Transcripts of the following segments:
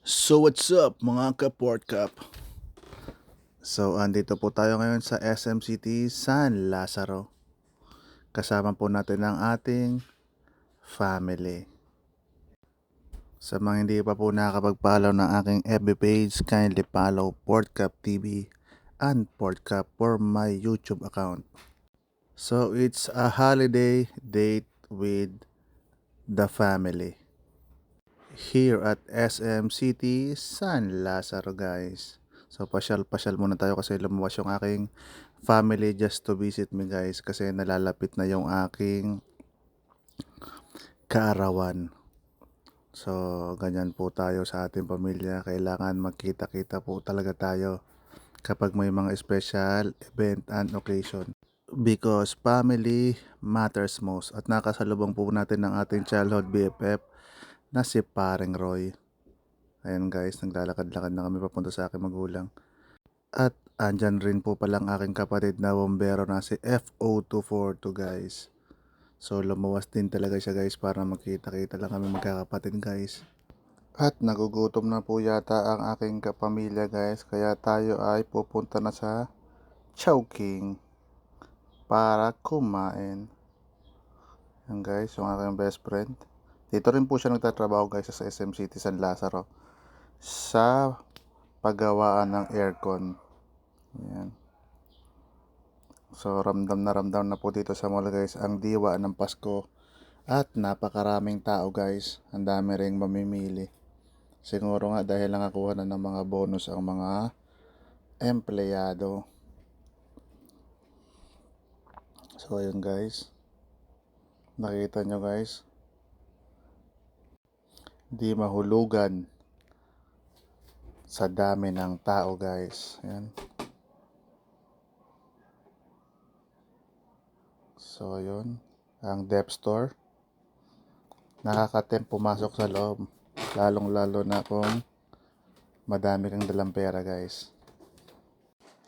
So what's up mga ka-Port Cup? So andito po tayo ngayon sa SM City, San Lazaro. Kasama po natin ang ating family. Sa mga hindi pa po nakakapag-follow ng aking FB page, kindly follow Port Cup TV and Port Cup for my YouTube account. So it's a holiday date with the family here at SM City, San Lazaro guys. So pasyal-pasyal muna tayo kasi lumuwas yung aking family just to visit me guys kasi nalalapit na yung aking kaarawan. So ganyan po tayo sa ating pamilya, kailangan magkita-kita po talaga tayo kapag may mga special event and occasion. Because family matters most at nakasalubong po natin ng ating childhood BFF na si Paring Roy. Ayan guys, naglalakad-lakad na kami papunta sa aking magulang. At andyan rin po palang aking kapatid na bombero na si FO242 guys. So lumuwas din talaga siya guys para magkita-kita lang kami magkakapatid guys. At nagugutom na po yata ang aking kapamilya guys. Kaya tayo ay pupunta na sa Chowking para kumain. Yan guys, yung aking best friend. Dito rin po siya nagtatrabaho guys sa SM City San Lazaro. Sa paggawaan ng aircon. Ayan. So ramdam na po dito sa mall guys ang diwa ng Pasko. At napakaraming tao guys. Ang dami ring mamimili. Siguro nga dahil nakakuha na ng mga bonus ang mga empleyado. So ayun guys. Nakita nyo guys. Di mahulugan sa dami ng tao guys. Ayan. So yun. Ang Dep Store. Nakakatempt pumasok sa loob. Lalong lalo na kung madami kang dalang pera guys.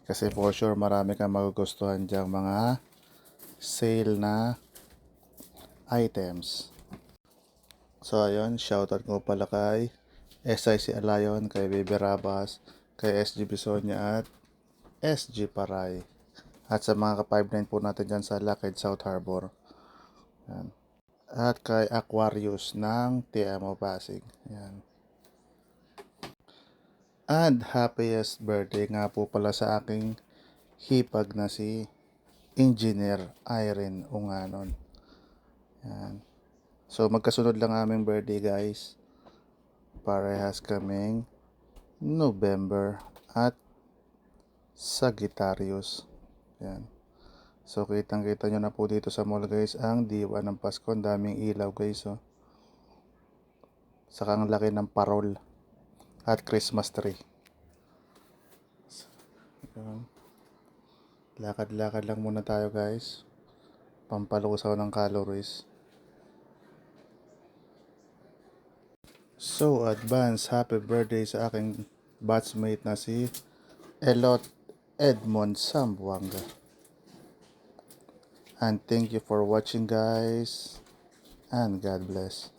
Kasi for sure marami kang magugustuhan dyang mga sale na items. So ayun, shoutout ko pala kay SIC Alayon, kay Baby Rabas, kay SG Bisonia at SG Paray. At sa mga ka-59 po natin dyan sa Lockheed South Harbor. Yan. At kay Aquarius ng TMO Pasig. Yan. And happiest birthday nga po pala sa aking hipag na si Engineer Irene Unganon. Yan. So magkasunod lang aming birthday guys. Parehas kaming November at Sagittarius. Yan. So kitang-kita nyo na po dito sa mall guys ang diwa ng Pasko. Ang daming ilaw guys. Oh. Saka ang laki ng parol at Christmas tree. Yan. Lakad-lakad lang muna tayo guys. Pampalusaw ng calories. So advance happy birthday sa aking batchmate na si Elot Edmond Sambuanga. And thank you for watching guys. And God bless.